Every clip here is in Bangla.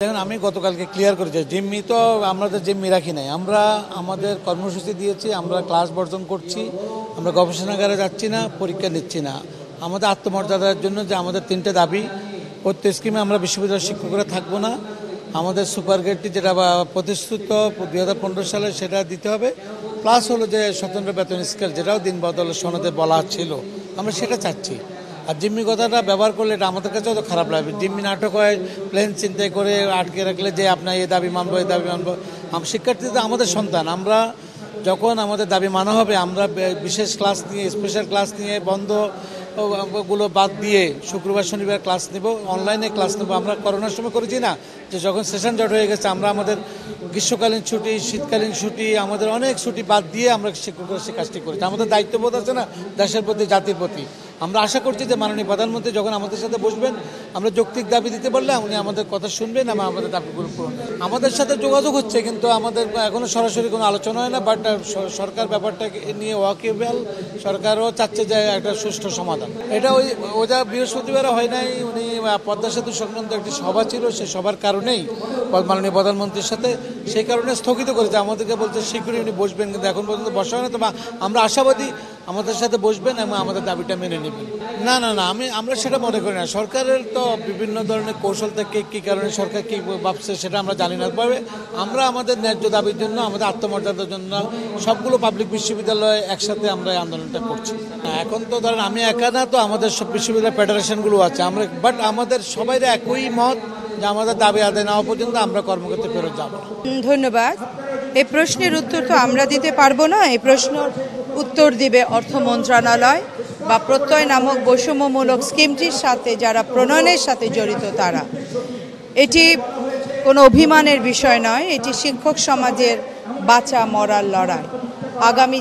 দেখুন, আমি গতকালকে ক্লিয়ার করেছি, জিম্মি তো আমরা তো জিম্মি রাখি নাই। আমরা আমাদের কর্মসূচি দিয়েছি, আমরা ক্লাস বর্জন করছি, আমরা গবেষণাগারে যাচ্ছি না, পরীক্ষা নিচ্ছি না। আমাদের আত্মমর্যাদার জন্য যে আমাদের তিনটে দাবি, প্রত্যেক স্কিমে আমরা বিশ্ববিদ্যালয়ের শিক্ষকরা থাকবো না, আমাদের সুপার গ্রেডটি যেটা প্রতিশ্রুত 2015 সালে সেটা দিতে হবে, প্লাস হলো যে স্বতন্ত্র বেতন স্কেল যেটাও দিন বদল সনদে বলা ছিল, আমরা সেটা চাচ্ছি। আর জিম্মি কথাটা ব্যবহার করলে এটা আমাদের কাছেও তো খারাপ লাগবে। জিম্মি নাটক হয়, প্লেন চিন্তায় করে আটকে রাখলে যে আপনার এই দাবি মানবো, এই দাবি মানবো। শিক্ষার্থী তো আমাদের সন্তান, আমরা যখন আমাদের দাবি মানা হবে, আমরা বিশেষ ক্লাস নিয়ে, স্পেশাল ক্লাস নিয়ে, বন্ধ গুলো বাদ দিয়ে শুক্রবার শনিবার ক্লাস নেব, অনলাইনে ক্লাস নেব। আমরা করোনার সময় করেছি না, যে যখন সেশন জট হয়ে গেছে, আমরা আমাদের গ্রীষ্মকালীন ছুটি, শীতকালীন ছুটি, আমাদের অনেক ছুটি বাদ দিয়ে আমরা শিক্ষকরা সে কাজটি করেছি। আমাদের দায়িত্ববোধ আছে না দেশের প্রতি, জাতির প্রতি। আমরা আশা করছি যে মাননীয় প্রধানমন্ত্রী যখন আমাদের সাথে বসবেন, আমরা যৌক্তিক দাবি দিতে বললে উনি আমাদের কথা শুনবেন এবং আমাদের দাবিগুলো পূরণ। আমাদের সাথে যোগাযোগ হচ্ছে, কিন্তু আমাদের এখনো সরাসরি কোনো আলোচনা হয় না। বাট সরকার ব্যাপারটাকে নিয়ে ওয়াকিবহাল, সরকারও চাচ্ছে যে একটা সুষ্ঠু সমাধান। এটা ওটা বৃহস্পতিবার হয় নাই, উনি পদ্মা সেতু সংক্রান্ত একটি সভা ছিল, সেই সবার কারণেই মাননীয় প্রধানমন্ত্রীর সাথে সেই কারণে স্থগিত করেছে। আমাদেরকে বলছে শীঘ্রই উনি বসবেন, কিন্তু এখন পর্যন্ত বসা হয় না। তো আমরা আশাবাদী আমাদের সাথে বসবেন এবং আমাদের দাবিটা মেনে নেবেন। না, আমরা সেটা মনে করি না। সরকারের তো বিভিন্ন ধরনের কৌশল থেকে কী কারণে সরকার কী ভাবছে সেটা আমরা জানি না। তবে আমরা আমাদের ন্যায্য দাবির জন্য, আমাদের আত্মমর্যাদার জন্য সবগুলো পাবলিক বিশ্ববিদ্যালয়ে একসাথে আমরা এই আন্দোলনটা করছি। এখন তো ধরেন আমি একা না, তো আমাদের সব বিশ্ববিদ্যালয় ফেডারেশনগুলো আছে আমরা, বাট আমাদের সবাই একই মত যে আমাদের দাবি আদায় না হওয়া পর্যন্ত আমরা কর্মক্ষেত্রে ফেরত যাব না। ধন্যবাদ। এই প্রশ্নের উত্তর তো আমরা দিতে পারবো না। এই প্রশ্নের উত্তর দিবে অর্থ মন্ত্রণালয় বা প্রত্যয় নামক বৈষম্যমূলক স্কিমটির সাথে যারা প্রণয়নের সাথে জড়িত তারা। এটি কোনো অভিমানের বিষয় নয়, এটি শিক্ষক সমাজের বাঁচা মরার লড়াই। আগামী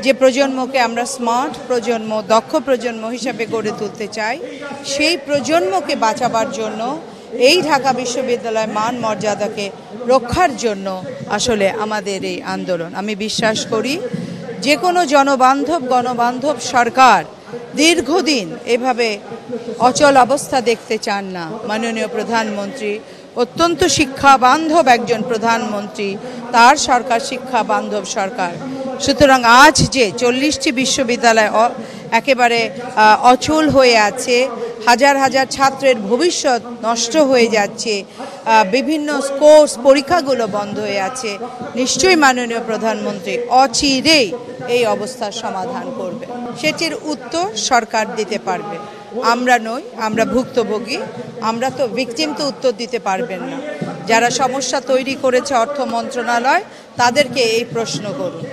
যে প্রজন্মকে আমরা স্মার্ট প্রজন্ম, দক্ষ প্রজন্ম হিসাবে গড়ে তুলতে চাই, সেই প্রজন্মকে বাঁচাবার জন্য এই ঢাকা বিশ্ববিদ্যালয় মান মর্যাদাকে রক্ষার জন্য আসলে আমাদের এই আন্দোলন। আমি বিশ্বাস করি যে কোনো গণবান্ধব সরকার দীর্ঘদিন এভাবে অচল অবস্থা দেখতে চান না। মাননীয় প্রধানমন্ত্রী অত্যন্ত শিক্ষা বান্ধব একজন প্রধানমন্ত্রী, তার সরকার শিক্ষা বান্ধব সরকার। সুতরাং আজ যে 40টি বিশ্ববিদ্যালয় একেবারে অচল হয়ে আছে, হাজার হাজার ছাত্রের ভবিষ্যৎ নষ্ট হয়ে যাচ্ছে, বিভিন্ন কোর্স পরীক্ষাগুলো বন্ধ হয়ে আছে, নিশ্চয়ই মাননীয় প্রধানমন্ত্রী অচিরেই এই অবস্থার সমাধান করবে। সেটির উত্তর সরকার দিতে পারবে, আমরা নই, আমরা ভুক্তভোগী। আমরা তো ভিকটিম, তো উত্তর দিতে পারবেন না। যারা সমস্যা তৈরি করেছে অর্থ মন্ত্রণালয়, তাদেরকে এই প্রশ্ন করুন।